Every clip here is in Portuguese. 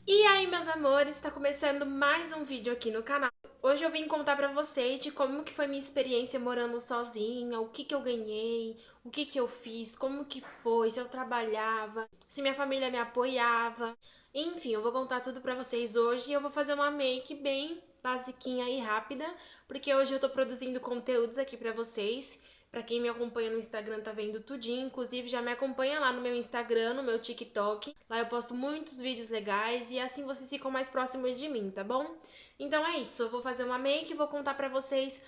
E aí, meus amores, tá começando mais um vídeo aqui no canal. Hoje eu vim contar pra vocês de como que foi minha experiência morando sozinha, o que que eu ganhei, o que que eu fiz, como que foi, se eu trabalhava, se minha família me apoiava. Enfim, eu vou contar tudo pra vocês hoje e eu vou fazer uma make bem basiquinha e rápida, porque hoje eu tô produzindo conteúdos aqui pra vocês. Pra quem me acompanha no Instagram tá vendo tudinho, inclusive já me acompanha lá no meu Instagram, no meu TikTok. Lá eu posto muitos vídeos legais e assim vocês ficam mais próximos de mim, tá bom? Então é isso, eu vou fazer uma make e vou contar pra vocês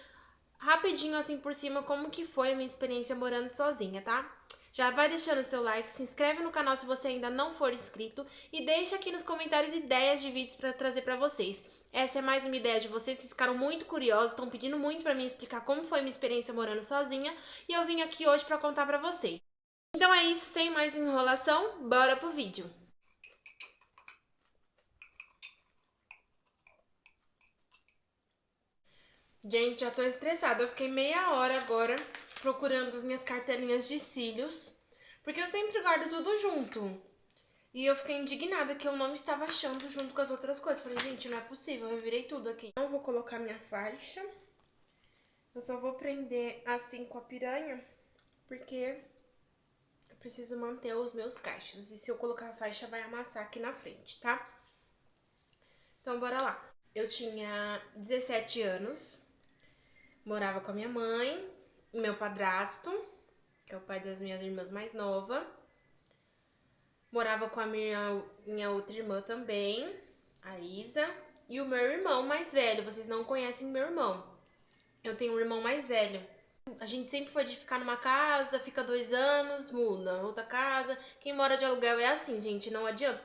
rapidinho assim por cima como que foi a minha experiência morando sozinha, tá? Já vai deixando seu like, se inscreve no canal se você ainda não for inscrito e deixa aqui nos comentários ideias de vídeos para trazer para vocês. Essa é mais uma ideia de vocês que ficaram muito curiosos, estão pedindo muito para mim explicar como foi minha experiência morando sozinha e eu vim aqui hoje para contar para vocês. Então é isso, sem mais enrolação, bora pro vídeo. Gente, já tô estressada, eu fiquei meia hora agora procurando as minhas cartelinhas de cílios, porque eu sempre guardo tudo junto. E eu fiquei indignada que eu não estava achando junto com as outras coisas. Falei, gente, não é possível, eu revirei tudo aqui. Não vou colocar minha faixa. Eu só vou prender assim com a piranha, porque eu preciso manter os meus cachos. E se eu colocar a faixa, vai amassar aqui na frente, tá? Então, bora lá. Eu tinha 17 anos, morava com a minha mãe, meu padrasto, que é o pai das minhas irmãs mais novas. Morava com a minha outra irmã também, a Isa, e o meu irmão mais velho. Vocês não conhecem meu irmão. Eu tenho um irmão mais velho. A gente sempre foi de ficar numa casa, fica 2 anos, muda, outra casa. Quem mora de aluguel é assim, gente, não adianta.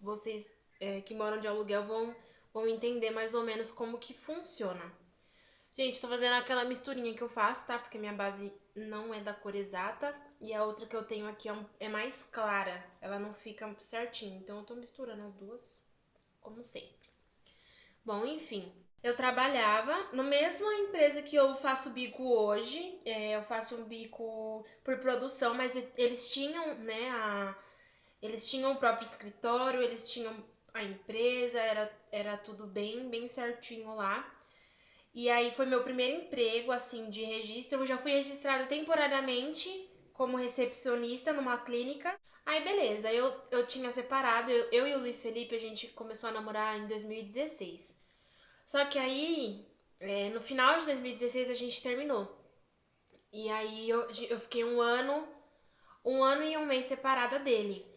Vocês que moram de aluguel vão entender mais ou menos como que funciona. Gente, tô fazendo aquela misturinha que eu faço, tá? Porque minha base não é da cor exata. E a outra que eu tenho aqui é mais clara. Ela não fica certinho. Então eu tô misturando as duas, como sempre. Bom, enfim. Eu trabalhava na mesma empresa que eu faço bico hoje. Eu faço um bico por produção, mas eles tinham, né, eles tinham o próprio escritório, eles tinham a empresa, era tudo bem certinho lá. E aí foi meu primeiro emprego, assim, de registro. Eu já fui registrada temporariamente como recepcionista numa clínica. Aí, beleza, eu tinha separado, eu e o Luiz Felipe, a gente começou a namorar em 2016. Só que aí, no final de 2016, a gente terminou. E aí eu fiquei um ano e um mês separada dele.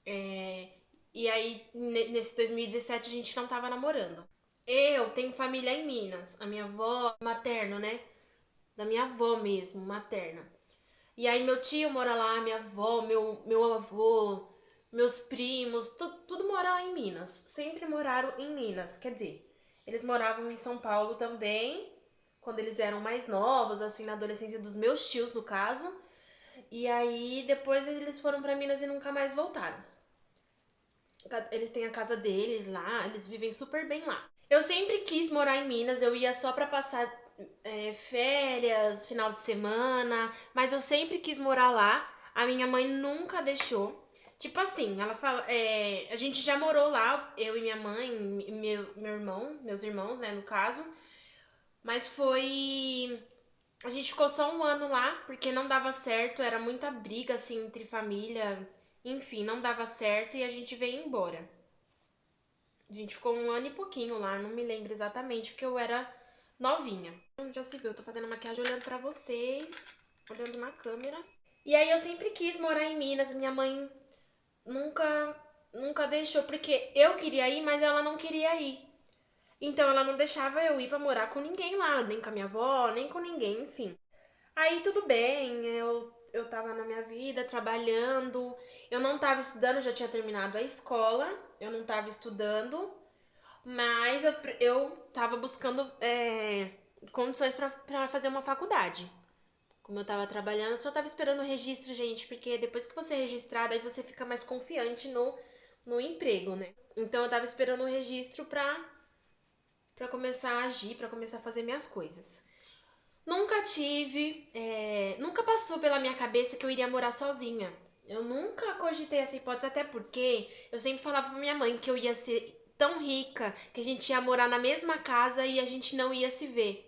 E aí, nesse 2017, a gente não tava namorando. Eu tenho família em Minas, a minha avó materna, né? Da minha avó mesmo, materna. E aí meu tio mora lá, minha avó, meu avô, meus primos, tudo mora lá em Minas. Sempre moraram em Minas. Quer dizer, eles moravam em São Paulo também, quando eles eram mais novos, assim, na adolescência dos meus tios, no caso. E aí depois eles foram pra Minas e nunca mais voltaram. Eles têm a casa deles lá, eles vivem super bem lá. Eu sempre quis morar em Minas, eu ia só pra passar férias, final de semana, mas eu sempre quis morar lá. A minha mãe nunca deixou. Tipo assim, ela fala, a gente já morou lá, eu e minha mãe, meu irmão, meus irmãos, né, no caso. Mas foi. A gente ficou só um ano lá, porque não dava certo, era muita briga, assim, entre família. Enfim, não dava certo e a gente veio embora. A gente ficou um ano e pouquinho lá, não me lembro exatamente, porque eu era novinha. Já se viu, eu tô fazendo maquiagem olhando pra vocês, olhando na câmera. E aí eu sempre quis morar em Minas, minha mãe nunca deixou, porque eu queria ir, mas ela não queria ir. Então ela não deixava eu ir pra morar com ninguém lá, nem com a minha avó, nem com ninguém, enfim. Aí tudo bem, eu tava na minha vida, trabalhando, eu não tava estudando, já tinha terminado a escola, eu não tava estudando, mas eu tava buscando condições pra fazer uma faculdade. Como eu tava trabalhando, eu só tava esperando o registro, gente, porque depois que você é registrada, aí você fica mais confiante no emprego, né? Então eu tava esperando o registro pra começar a agir, pra começar a fazer minhas coisas. Nunca tive, nunca passou pela minha cabeça que eu iria morar sozinha. Eu nunca cogitei essa hipótese, até porque eu sempre falava pra minha mãe que eu ia ser tão rica que a gente ia morar na mesma casa e a gente não ia se ver.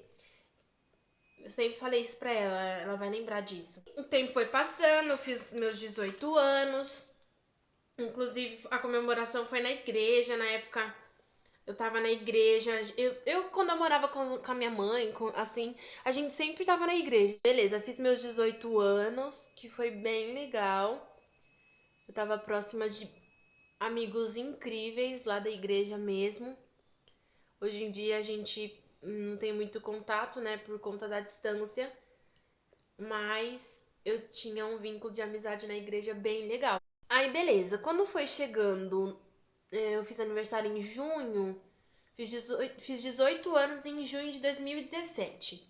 Eu sempre falei isso pra ela, ela vai lembrar disso. O tempo foi passando, eu fiz meus 18 anos. Inclusive, a comemoração foi na igreja, na época eu tava na igreja. Quando eu morava com a minha mãe, assim, a gente sempre tava na igreja. Beleza, fiz meus 18 anos, que foi bem legal. Eu tava próxima de amigos incríveis lá da igreja mesmo. Hoje em dia a gente não tem muito contato, né, por conta da distância. Mas eu tinha um vínculo de amizade na igreja bem legal. Aí, beleza, quando foi chegando, eu fiz aniversário em junho. Fiz 18 anos em junho de 2017.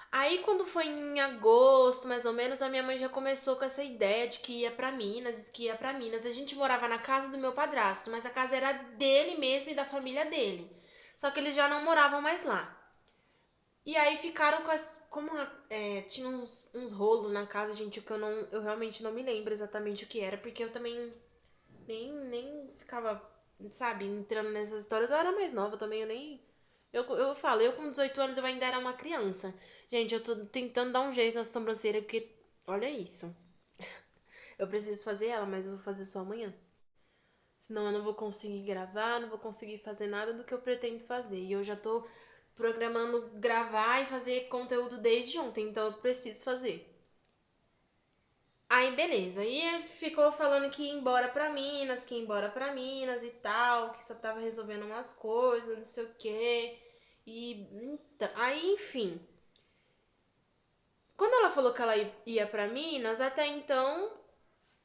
Aí, quando foi em agosto, mais ou menos, a minha mãe já começou com essa ideia de que ia pra Minas, que ia pra Minas. A gente morava na casa do meu padrasto, mas a casa era dele mesmo e da família dele. Só que eles já não moravam mais lá. E aí ficaram com as. Como tinha uns rolos na casa, gente, que eu realmente não me lembro exatamente o que era, porque eu também nem ficava, sabe, entrando nessas histórias. Eu era mais nova também, eu nem. Eu falo, eu com 18 anos eu ainda era uma criança. Gente, eu tô tentando dar um jeito na sobrancelha, porque olha isso. Eu preciso fazer ela, mas eu vou fazer só amanhã. Senão eu não vou conseguir gravar, não vou conseguir fazer nada do que eu pretendo fazer. E eu já tô programando gravar e fazer conteúdo desde ontem, então eu preciso fazer. Aí, beleza. Aí ficou falando que ia embora pra Minas, que ia embora pra Minas e tal, que só tava resolvendo umas coisas, não sei o quê. E então, aí, enfim. Quando ela falou que ela ia pra Minas, até então,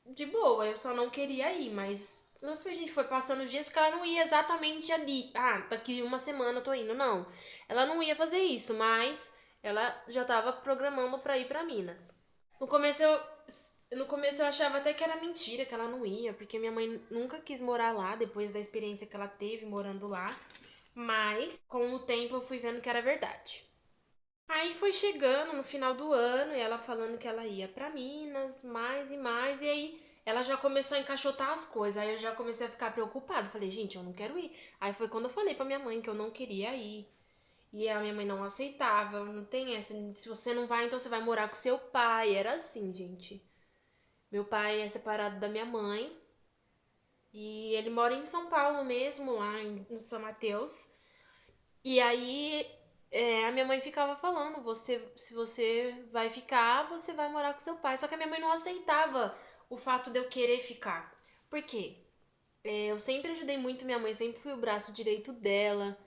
de boa, eu só não queria ir, mas a gente foi passando os dias porque ela não ia exatamente ali. Ah, daqui uma semana eu tô indo, não. Ela não ia fazer isso, mas ela já tava programando pra ir pra Minas. No começo eu, no começo eu achava até que era mentira que ela não ia, porque minha mãe nunca quis morar lá depois da experiência que ela teve morando lá. Mas com o tempo eu fui vendo que era verdade. Aí foi chegando no final do ano e ela falando que ela ia pra Minas, mais e mais, e aí ela já começou a encaixotar as coisas. Aí eu já comecei a ficar preocupada. Falei, gente, eu não quero ir. Aí foi quando eu falei pra minha mãe que eu não queria ir. E a minha mãe não aceitava. Não tem essa. Se você não vai, então você vai morar com seu pai. Era assim, gente. Meu pai é separado da minha mãe. E ele mora em São Paulo mesmo, lá no São Mateus. E aí a minha mãe ficava falando, se você vai ficar, você vai morar com seu pai. Só que a minha mãe não aceitava o fato de eu querer ficar. Por quê? Eu sempre ajudei muito minha mãe, sempre fui o braço direito dela.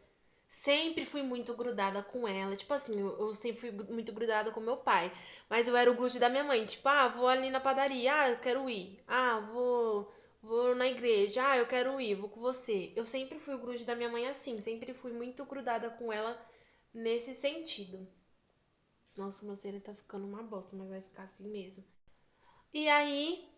Sempre fui muito grudada com ela. Tipo assim, eu sempre fui muito grudada com meu pai. Mas eu era o grude da minha mãe. Tipo, vou ali na padaria. Eu quero ir. Vou na igreja. Eu quero ir, vou com você. Eu sempre fui o grude da minha mãe assim. Sempre fui muito grudada com ela nesse sentido. Nossa, meu cera tá ficando uma bosta, mas vai ficar assim mesmo. E aí,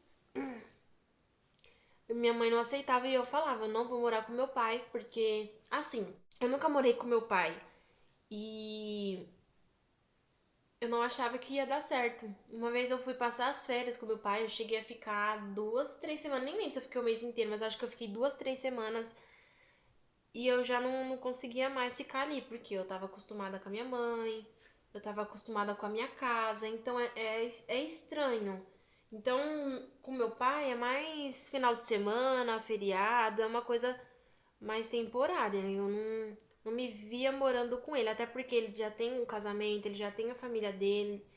minha mãe não aceitava e eu falava, não vou morar com meu pai, porque, assim, eu nunca morei com meu pai. E eu não achava que ia dar certo. Uma vez eu fui passar as férias com meu pai, eu cheguei a ficar 2, 3 semanas, nem lembro se eu fiquei o mês inteiro, mas acho que eu fiquei 2, 3 semanas e eu já não conseguia mais ficar ali, porque eu tava acostumada com a minha mãe, eu tava acostumada com a minha casa, então é estranho. Então, com meu pai é mais final de semana, feriado, é uma coisa mais temporária. Eu não me via morando com ele, até porque ele já tem um casamento, ele já tem a família dele.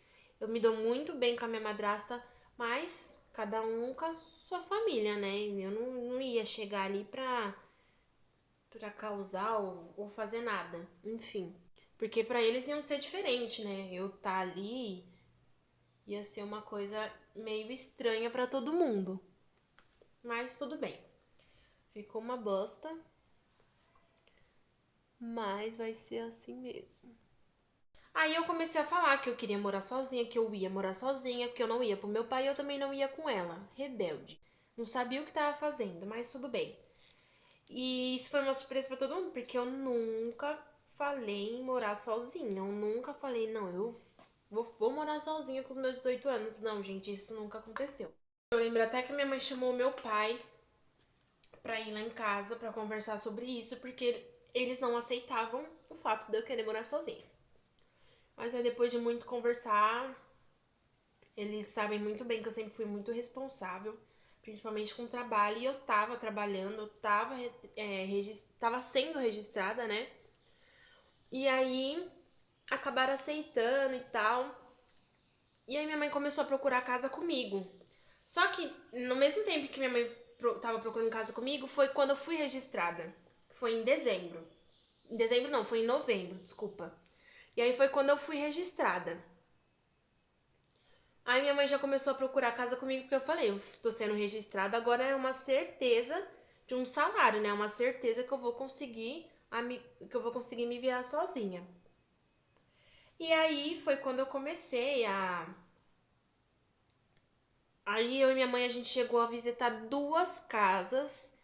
Eu me dou muito bem com a minha madrasta, mas cada um com a sua família, né? Eu não ia chegar ali pra causar ou fazer nada, enfim. Porque pra eles iam ser diferente, né? Eu tá ali ia ser uma coisa meio estranha pra todo mundo. Mas tudo bem. Ficou uma bosta, mas vai ser assim mesmo. Aí eu comecei a falar que eu queria morar sozinha, que eu ia morar sozinha, que eu não ia pro meu pai e eu também não ia com ela. Rebelde. Não sabia o que tava fazendo, mas tudo bem. E isso foi uma surpresa pra todo mundo, porque eu nunca falei em morar sozinha. Eu nunca falei, não, eu vou morar sozinha com os meus 18 anos. Não, gente, isso nunca aconteceu. Eu lembro até que minha mãe chamou meu pai pra ir lá em casa pra conversar sobre isso, porque eles não aceitavam o fato de eu querer morar sozinha. Mas aí depois de muito conversar, eles sabem muito bem que eu sempre fui muito responsável, principalmente com o trabalho, e eu tava trabalhando, eu tava sendo registrada, né? E aí acabaram aceitando e tal. E aí minha mãe começou a procurar casa comigo. Só que no mesmo tempo que minha mãe tava procurando casa comigo, foi quando eu fui registrada. Foi em dezembro. Em dezembro não, foi em novembro, desculpa. E aí foi quando eu fui registrada. Aí minha mãe já começou a procurar casa comigo, porque eu falei, eu tô sendo registrada, agora é uma certeza de um salário, né? Uma certeza que eu vou conseguir me virar sozinha. E aí foi quando eu comecei a Aí eu e minha mãe a gente chegou a visitar 2 casas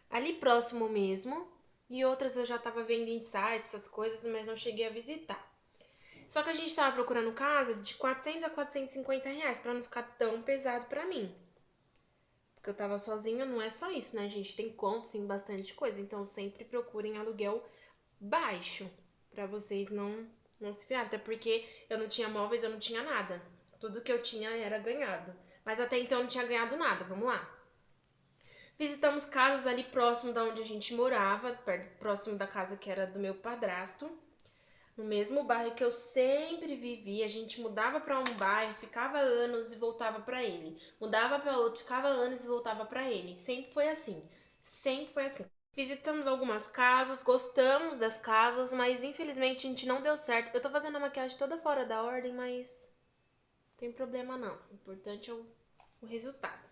ali próximo mesmo, e outras eu já tava vendo em sites, essas coisas, mas não cheguei a visitar. Só que a gente tava procurando casa de 400 a 450 reais, pra não ficar tão pesado pra mim. Porque eu tava sozinha, não é só isso, né, gente? Tem contas, tem bastante coisa. Então sempre procurem aluguel baixo, pra vocês não se fiarem. Até porque eu não tinha móveis, eu não tinha nada. Tudo que eu tinha era ganhado. Mas até então eu não tinha ganhado nada. Vamos lá. Visitamos casas ali próximo da onde a gente morava, próximo da casa que era do meu padrasto. No mesmo bairro que eu sempre vivi, a gente mudava para um bairro, ficava anos e voltava para ele. Mudava para outro, ficava anos e voltava para ele. Sempre foi assim. Sempre foi assim. Visitamos algumas casas, gostamos das casas, mas infelizmente a gente não deu certo. Eu tô fazendo a maquiagem toda fora da ordem, mas não tem problema não. O importante é o resultado.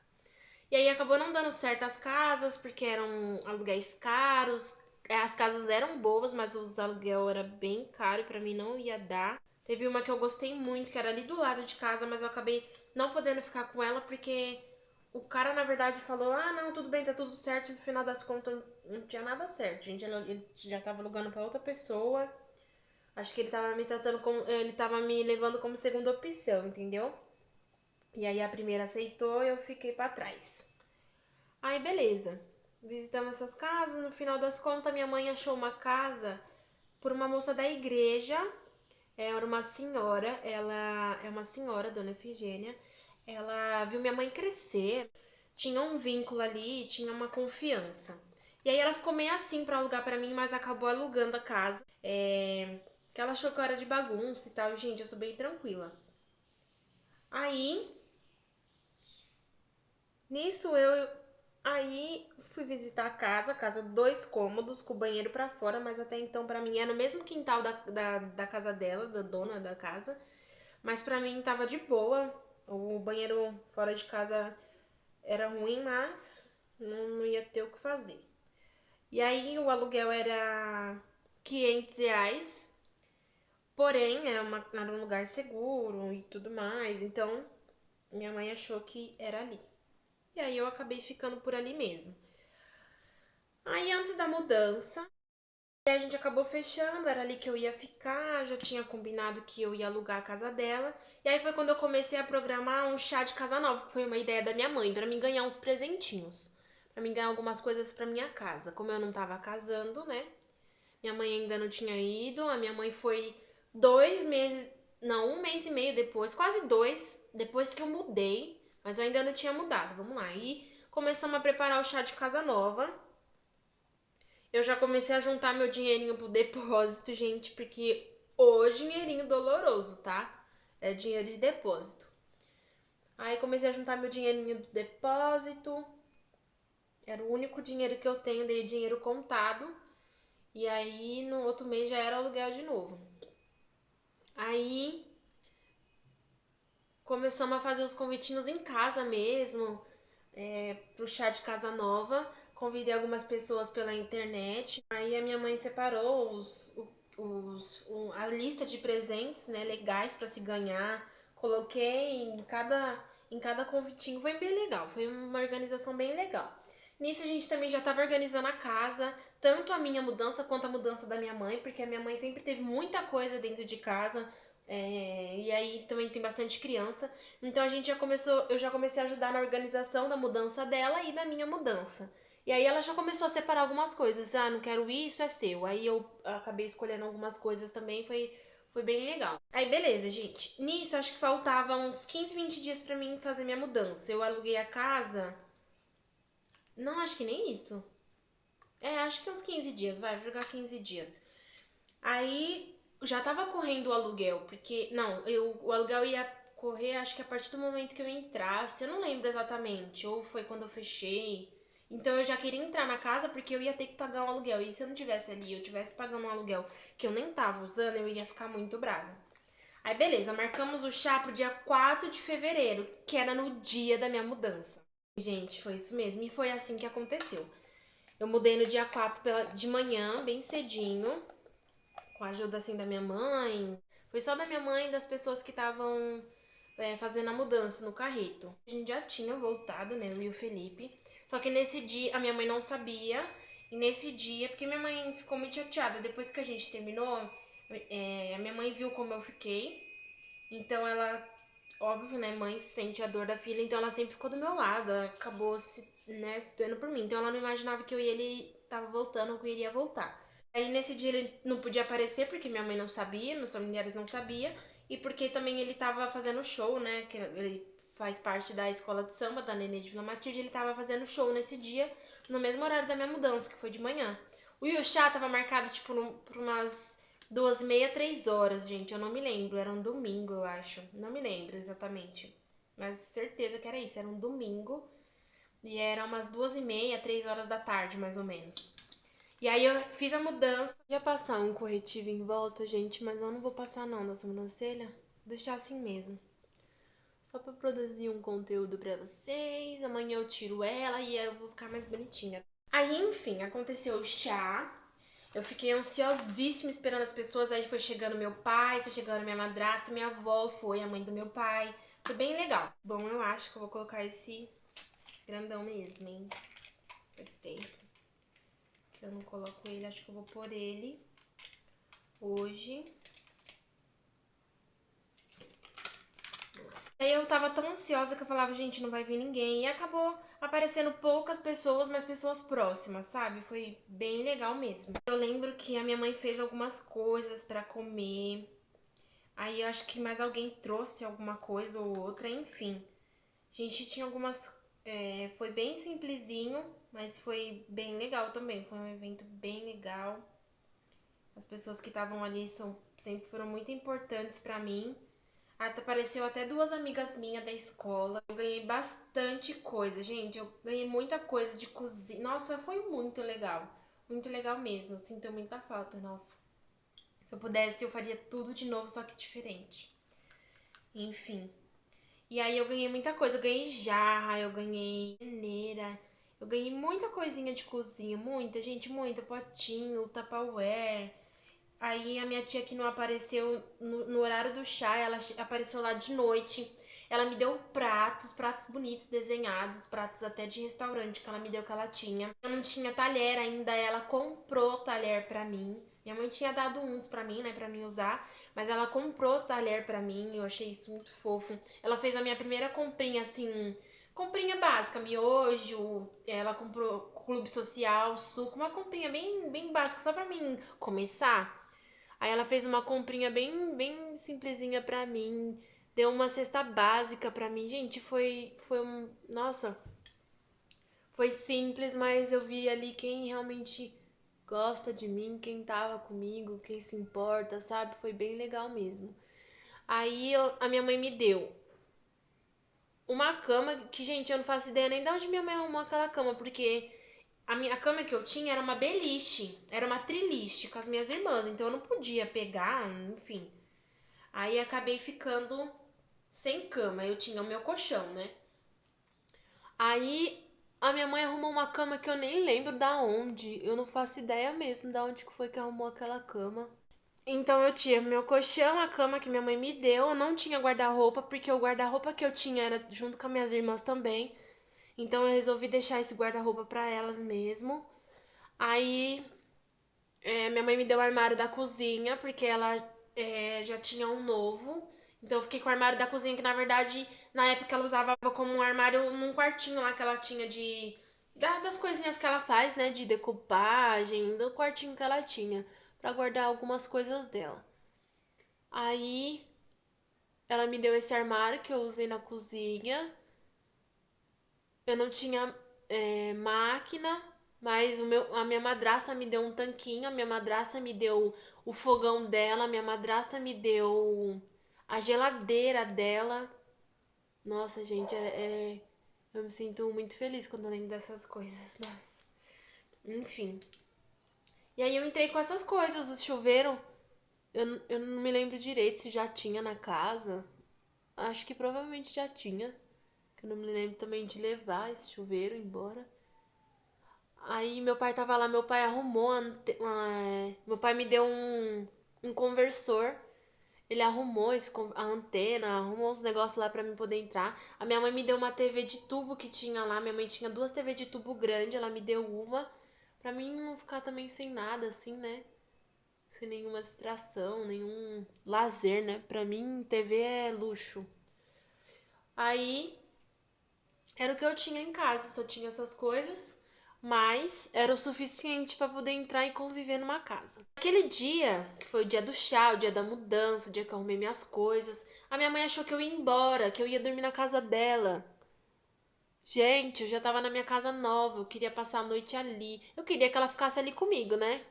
E aí acabou não dando certo as casas, porque eram aluguéis caros. As casas eram boas, mas os aluguel era bem caro e pra mim não ia dar. Teve uma que eu gostei muito, que era ali do lado de casa, mas eu acabei não podendo ficar com ela porque o cara, na verdade, falou: ah, não, tudo bem, tá tudo certo. E no final das contas não tinha nada certo, gente. Ele já tava alugando pra outra pessoa. Acho que ele tava me tratando como. Ele tava me levando como segunda opção, entendeu? E aí a primeira aceitou e eu fiquei pra trás. Aí, beleza. Visitamos essas casas. No final das contas, minha mãe achou uma casa por uma moça da igreja. Era uma senhora. Ela é uma senhora, dona Efigênia. Ela viu minha mãe crescer. Tinha um vínculo ali, tinha uma confiança. E aí ela ficou meio assim pra alugar pra mim, mas acabou alugando a casa. Que ela achou que eu era de bagunça e tal. Gente, eu sou bem tranquila. Aí, nisso Aí fui visitar a casa 2 cômodos, com o banheiro pra fora, mas até então pra mim era no mesmo quintal da casa dela, da dona da casa, mas pra mim tava de boa. O banheiro fora de casa era ruim, mas não ia ter o que fazer. E aí o aluguel era R$ 500, porém era um lugar seguro e tudo mais, então minha mãe achou que era ali. E aí eu acabei ficando por ali mesmo. Aí antes da mudança, a gente acabou fechando, era ali que eu ia ficar, já tinha combinado que eu ia alugar a casa dela. E aí foi quando eu comecei a programar um chá de casa nova, que foi uma ideia da minha mãe, pra mim ganhar uns presentinhos, pra mim ganhar algumas coisas pra minha casa. Como eu não tava casando, né? Minha mãe ainda não tinha ido, a minha mãe foi 2 meses, não, 1 mês e meio depois, quase 2, depois que eu mudei, mas eu ainda não tinha mudado, vamos lá. E começamos a preparar o chá de casa nova. Eu já comecei a juntar meu dinheirinho pro depósito, gente, porque o dinheirinho doloroso, tá? É dinheiro de depósito. Aí comecei a juntar meu dinheirinho do depósito. Era o único dinheiro que eu tenho, dei dinheiro contado. E aí no outro mês já era aluguel de novo. Aí começamos a fazer os convitinhos em casa mesmo, pro chá de casa nova. Convidei algumas pessoas pela internet. Aí a minha mãe separou a lista de presentes, né, legais para se ganhar. Coloquei em cada convitinho. Foi bem legal. Foi uma organização bem legal. Nisso a gente também já estava organizando a casa. tanto a minha mudança quanto a mudança da minha mãe, porque a minha mãe sempre teve muita coisa dentro de casa, e aí também tem bastante criança. Então eu já comecei a ajudar na organização da mudança dela e da minha mudança. E aí ela já começou a separar algumas coisas. Ah, não quero isso, é seu. Aí eu acabei escolhendo algumas coisas também, foi bem legal. Aí beleza, gente. Nisso acho que faltava uns 15, 20 dias pra mim fazer minha mudança. Eu aluguei a casa. Não, acho que nem isso. Acho que uns 15 dias, vai, vou jogar 15 dias. Aí já tava correndo o aluguel, porque. Não, o aluguel ia correr, acho que a partir do momento que eu entrasse, eu não lembro exatamente, ou foi quando eu fechei. Então eu já queria entrar na casa porque eu ia ter que pagar um aluguel. E se eu não tivesse ali, eu tivesse pagando um aluguel que eu nem tava usando, eu ia ficar muito brava. Aí beleza, marcamos o chá pro dia 4 de fevereiro, que era no dia da minha mudança. Gente, foi isso mesmo, e foi assim que aconteceu. Eu mudei no dia 4 de manhã, bem cedinho, com a ajuda assim da minha mãe. Foi só da minha mãe e das pessoas que estavam fazendo a mudança no carreto. A gente já tinha voltado, né, eu e o Felipe. Só que nesse dia a minha mãe não sabia. E nesse dia, porque minha mãe ficou muito chateada. Depois que a gente terminou, a minha mãe viu como eu fiquei. Então ela, óbvio, né, mãe sente a dor da filha. Então ela sempre ficou do meu lado. Ela acabou se doendo por mim. Então ela não imaginava que eu e ele tava voltando ou que eu iria voltar. Aí nesse dia ele não podia aparecer porque minha mãe não sabia, meus familiares não sabiam, e porque também ele tava fazendo show, né? Que ele faz parte da escola de samba da Nenê de Vila Matilde, ele tava fazendo show nesse dia, no mesmo horário da minha mudança, que foi de manhã. O Yuxá tava marcado, tipo, por umas 2h30, 3h, gente, eu não me lembro, era um domingo, eu acho. Não me lembro exatamente, mas certeza que era isso, era um domingo, e era umas 2h30, 3h da tarde, mais ou menos. E aí eu fiz a mudança. Ia passar um corretivo em volta, gente, mas eu não vou passar não da sobrancelha. Vou deixar assim mesmo. Só pra produzir um conteúdo pra vocês. Amanhã eu tiro ela e eu vou ficar mais bonitinha. Aí, enfim, aconteceu o chá. Eu fiquei ansiosíssima esperando as pessoas. Aí foi chegando meu pai, foi chegando minha madrasta, minha avó, foi a mãe do meu pai. Foi bem legal. Bom, eu acho que eu vou colocar esse grandão mesmo, hein? Gostei. Eu não coloco ele, acho que eu vou pôr ele hoje. Aí eu tava tão ansiosa que eu falava, gente, não vai vir ninguém. E acabou aparecendo poucas pessoas, mas pessoas próximas, sabe? Foi bem legal mesmo. Eu lembro que a minha mãe fez algumas coisas pra comer. Aí eu acho que mais alguém trouxe alguma coisa ou outra, enfim. A gente tinha algumas. Foi bem simplesinho, mas foi bem legal também. Foi um evento bem legal. As pessoas que estavam ali sempre foram muito importantes pra mim. Apareceu até 2 amigas minhas da escola. Eu ganhei bastante coisa, gente. Eu ganhei muita coisa de cozinha. Nossa, foi muito legal. Muito legal mesmo. Eu sinto muita falta, nossa. Se eu pudesse, eu faria tudo de novo, só que diferente. Enfim. E aí eu ganhei muita coisa. Eu ganhei jarra, eu ganhei peneira. Eu ganhei muita coisinha de cozinha. Muita, gente, muita. Potinho, Tupperware. Aí a minha tia que não apareceu no horário do chá, ela apareceu lá de noite. Ela me deu pratos bonitos desenhados, pratos até de restaurante que ela me deu que ela tinha. Eu não tinha talher ainda, ela comprou talher pra mim. Minha mãe tinha dado uns pra mim, né, pra mim usar, mas ela comprou talher pra mim, eu achei isso muito fofo. Ela fez a minha primeira comprinha assim, comprinha básica, miojo, ela comprou clube social, suco, uma comprinha bem básica só pra mim começar. Aí ela fez uma comprinha bem simplesinha pra mim. Deu uma cesta básica pra mim. Gente, nossa, foi simples, mas eu vi ali quem realmente gosta de mim, quem tava comigo, quem se importa, sabe? Foi bem legal mesmo. Aí a minha mãe me deu uma cama que, gente, eu não faço ideia nem de onde minha mãe arrumou aquela cama, porque a cama que eu tinha era uma beliche, era uma triliche com as minhas irmãs, então eu não podia pegar, enfim. Aí acabei ficando sem cama, eu tinha o meu colchão, né? Aí a minha mãe arrumou uma cama que eu nem lembro da onde, eu não faço ideia mesmo da onde que foi que arrumou aquela cama. Então eu tinha meu colchão, a cama que minha mãe me deu, eu não tinha guarda-roupa, porque o guarda-roupa que eu tinha era junto com as minhas irmãs também. Então eu resolvi deixar esse guarda-roupa pra elas mesmo. Aí, minha mãe me deu o armário da cozinha, porque ela já tinha um novo. Então eu fiquei com o armário da cozinha, que na verdade, na época ela usava como um armário num quartinho lá que ela tinha das coisinhas que ela faz, né? De decupagem, do quartinho que ela tinha, pra guardar algumas coisas dela. Aí ela me deu esse armário que eu usei na cozinha. Eu não tinha máquina, mas a minha madrasta me deu um tanquinho, a minha madrasta me deu o fogão dela, a minha madrasta me deu a geladeira dela. Nossa, gente, eu me sinto muito feliz quando eu lembro dessas coisas. Nossa. Enfim. E aí eu entrei com essas coisas, o chuveiro. Eu não me lembro direito se já tinha na casa. Acho que provavelmente já tinha. Que eu não me lembro também de levar esse chuveiro embora. Aí meu pai tava lá, meu pai arrumou, meu pai me deu um conversor. Ele arrumou a antena, arrumou uns negócios lá pra mim poder entrar. A minha mãe me deu uma TV de tubo que tinha lá. Minha mãe tinha 2 TV de tubo grande, ela me deu uma. Pra mim não ficar também sem nada, assim, né? Sem nenhuma distração, nenhum lazer, né? Pra mim, TV é luxo. Aí, era o que eu tinha em casa, só tinha essas coisas. Mas era o suficiente para poder entrar e conviver numa casa. Aquele dia, que foi o dia do chá, o dia da mudança, o dia que eu arrumei minhas coisas, a minha mãe achou que eu ia embora, que eu ia dormir na casa dela. Gente, eu já tava na minha casa nova, eu queria passar a noite ali. Eu queria que ela ficasse ali comigo, né?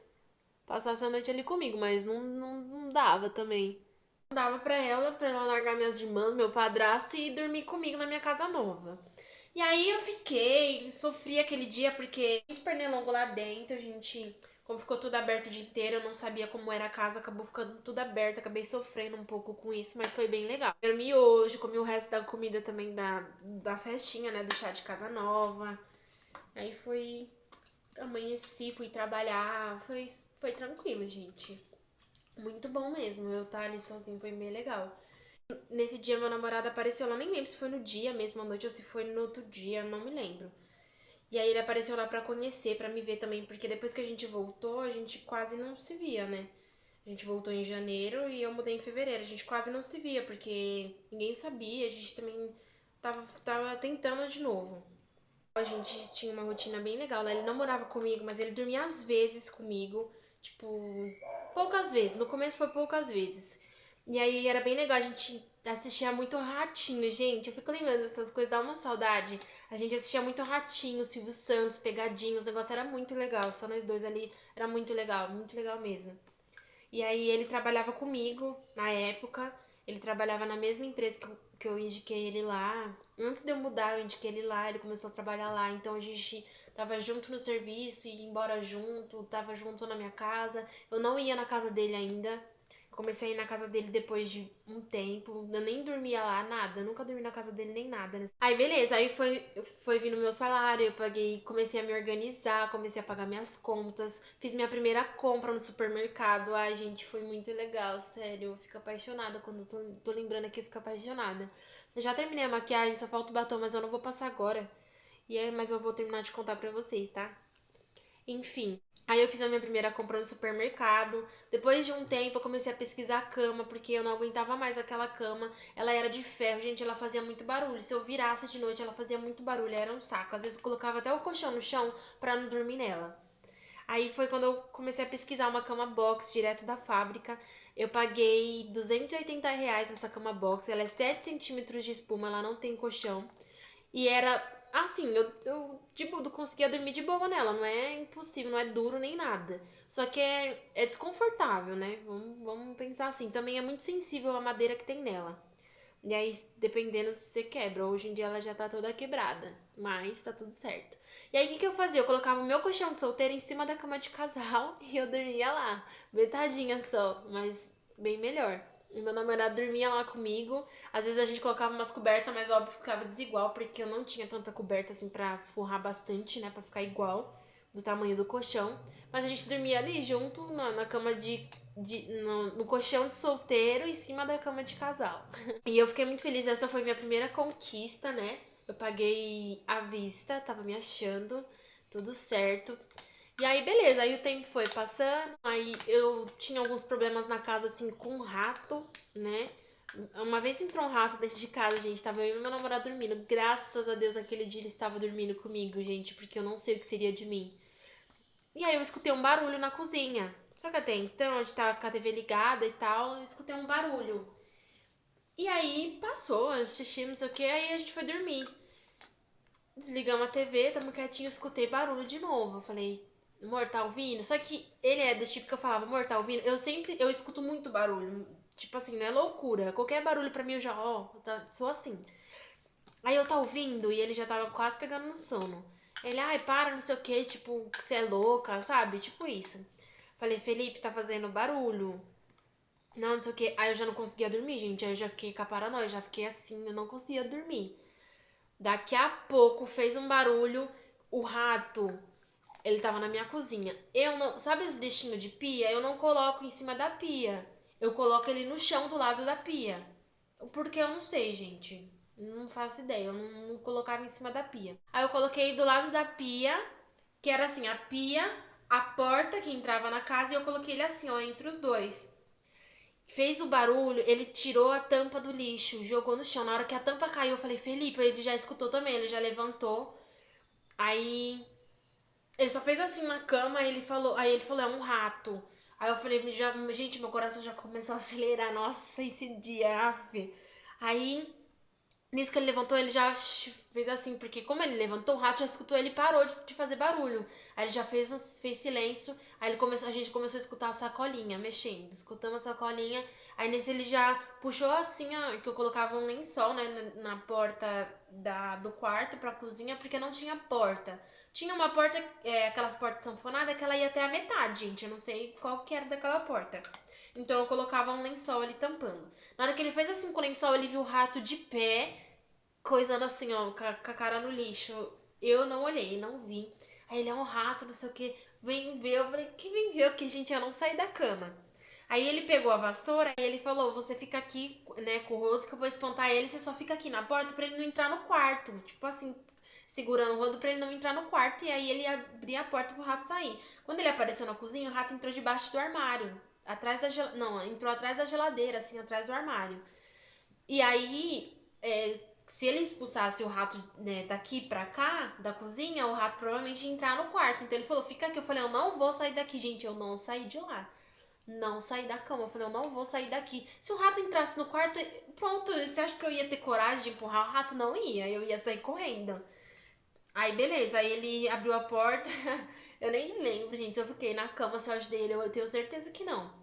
Passasse a noite ali comigo, mas não dava também. Não dava pra ela largar minhas irmãs, meu padrasto e dormir comigo na minha casa nova. E aí eu fiquei, sofri aquele dia porque muito pernilongo lá dentro, a gente, como ficou tudo aberto o dia inteiro, eu não sabia como era a casa, acabou ficando tudo aberto, acabei sofrendo um pouco com isso, mas foi bem legal. Eu miojo, comi o resto da comida também da festinha, né, do chá de casa nova. Aí amanheci, fui trabalhar, foi tranquilo, gente. Muito bom mesmo, eu estar ali sozinho foi bem legal. Nesse dia meu namorado apareceu lá, nem lembro se foi no dia mesmo à noite ou se foi no outro dia, não me lembro. E aí ele apareceu lá pra conhecer, pra me ver também, porque depois que a gente voltou, a gente quase não se via, né? A gente voltou em janeiro e eu mudei em fevereiro. A gente quase não se via, porque ninguém sabia, a gente também tava tentando de novo. A gente tinha uma rotina bem legal lá. Ele não morava comigo, mas ele dormia às vezes comigo. Tipo, poucas vezes. No começo foi poucas vezes. E aí era bem legal. A gente assistia muito Ratinho, gente. Eu fico lembrando dessas coisas, dá uma saudade. A gente assistia muito Ratinho, Silvio Santos, Pegadinhos. O negócio era muito legal. Só nós dois ali era muito legal mesmo. E aí ele trabalhava comigo na época. Ele trabalhava na mesma empresa que eu indiquei ele lá. Antes de eu mudar, eu indiquei ele lá, ele começou a trabalhar lá. Então a gente tava junto no serviço, ia embora junto, tava junto na minha casa. Eu não ia na casa dele ainda. Comecei a ir na casa dele depois de um tempo. Eu nem dormia lá, nada. Eu nunca dormi na casa dele nem nada, né? Aí beleza, aí foi vindo meu salário, eu paguei, comecei a me organizar, comecei a pagar minhas contas, fiz minha primeira compra no supermercado. Ai, gente, foi muito legal, sério. Eu fico apaixonada quando eu tô lembrando aqui, eu fico apaixonada. Eu já terminei a maquiagem, só falta o batom, mas eu não vou passar agora. Mas eu vou terminar de contar pra vocês, tá? Enfim, aí eu fiz a minha primeira compra no supermercado. Depois de um tempo, eu comecei a pesquisar a cama, porque eu não aguentava mais aquela cama. Ela era de ferro, gente, ela fazia muito barulho. Se eu virasse de noite, ela fazia muito barulho, era um saco. Às vezes eu colocava até o colchão no chão pra não dormir nela. Aí foi quando eu comecei a pesquisar uma cama box direto da fábrica. Eu paguei R$ 280 nessa cama box. Ela é 7 centímetros de espuma, ela não tem colchão. E era assim, eu tipo, conseguia dormir de boa nela. Não é impossível, não é duro nem nada. Só que é desconfortável, né? Vamos pensar assim. Também é muito sensível a madeira que tem nela. E aí, dependendo, você quebra. Hoje em dia ela já tá toda quebrada. Mas tá tudo certo. E aí, o que eu fazia? Eu colocava o meu colchão de solteira em cima da cama de casal e eu dormia lá. Metadinha só, mas bem melhor. E meu namorado dormia lá comigo. Às vezes a gente colocava umas cobertas, mas óbvio ficava desigual, porque eu não tinha tanta coberta assim pra forrar bastante, né? Pra ficar igual do tamanho do colchão. Mas a gente dormia ali junto na cama no colchão de solteiro em cima da cama de casal. E eu fiquei muito feliz, essa foi minha primeira conquista, né? Eu paguei à vista, tava me achando, tudo certo. E aí, beleza, aí o tempo foi passando, aí eu tinha alguns problemas na casa, assim, com rato, né? Uma vez entrou um rato dentro de casa, gente, tava eu e meu namorado dormindo. Graças a Deus, aquele dia ele estava dormindo comigo, gente, porque eu não sei o que seria de mim. E aí eu escutei um barulho na cozinha. Só que até então, a gente tava com a TV ligada e tal, eu escutei um barulho. E aí passou, assistimos, não sei o que, aí a gente foi dormir. Desligamos a TV, tamo quietinho, escutei barulho de novo. Eu falei, amor, tá ouvindo? Só que ele é do tipo que eu falava, amor, tá ouvindo? Eu escuto muito barulho. Tipo assim, não é loucura. Qualquer barulho pra mim eu já, sou assim. Aí eu tá ouvindo e ele já tava quase pegando no sono. Ele, ai, para, não sei o que, tipo, você é louca, sabe? Tipo isso. Falei, Felipe, tá fazendo barulho. Não, não sei o que. Aí eu já não conseguia dormir, gente. Aí eu já fiquei com a paranoia, já fiquei assim, eu não conseguia dormir. Daqui a pouco fez um barulho, o rato, ele tava na minha cozinha. Eu não, sabe esse lixinho de pia? Eu não coloco em cima da pia. Eu coloco ele no chão do lado da pia. Porque eu não sei, gente. Não faço ideia. Eu não colocava em cima da pia. Aí eu coloquei do lado da pia, que era assim, a pia, a porta que entrava na casa, e eu coloquei ele assim, ó, entre os dois. Fez o barulho, ele tirou a tampa do lixo, jogou no chão. Na hora que a tampa caiu, eu falei, Felipe, ele já escutou também, ele já levantou. Aí ele só fez assim na cama, aí ele falou, é um rato. Aí eu falei, gente, meu coração já começou a acelerar. Nossa, esse dia, af. Aí nisso que ele levantou, ele já fez assim, porque como ele levantou, o rato já escutou, ele parou de fazer barulho. Aí ele já fez silêncio, aí a gente começou a escutar a sacolinha mexendo, escutando a sacolinha. Aí nesse ele já puxou assim, que eu colocava um lençol, né, na porta do quarto pra cozinha, porque não tinha porta. Tinha uma porta, aquelas portas sanfonadas, que ela ia até a metade, gente, eu não sei qual que era daquela porta. Então eu colocava um lençol ali tampando. Na hora que ele fez assim com o lençol, ele viu o rato de pé, coisando assim, ó, com a cara no lixo. Eu não olhei, não vi. Aí ele é um rato, não sei o que. Vem ver. Eu falei, que vem ver o que, gente? Eu não saí da cama. Aí ele pegou a vassoura e ele falou: Você fica aqui, né, com o rodo que eu vou espantar ele. Você só fica aqui na porta pra ele não entrar no quarto. Tipo assim, segurando o rodo pra ele não entrar no quarto. E aí ele abria a porta pro rato sair. Quando ele apareceu na cozinha, o rato entrou debaixo do armário. Atrás da Não, entrou atrás da geladeira, assim, atrás do armário. E aí, se ele expulsasse o rato, né, daqui pra cá, da cozinha, o rato provavelmente ia entrar no quarto. Então ele falou, fica aqui. Eu falei, eu não vou sair daqui, gente. Eu não saí de lá. Não saí da cama. Eu falei, eu não vou sair daqui. Se o rato entrasse no quarto, pronto. Você acha que eu ia ter coragem de empurrar o rato? Não ia. Eu ia sair correndo. Aí, beleza. Aí ele abriu a porta. Eu nem lembro, gente, se eu fiquei na cama, se eu ajudei ele. Eu tenho certeza que não.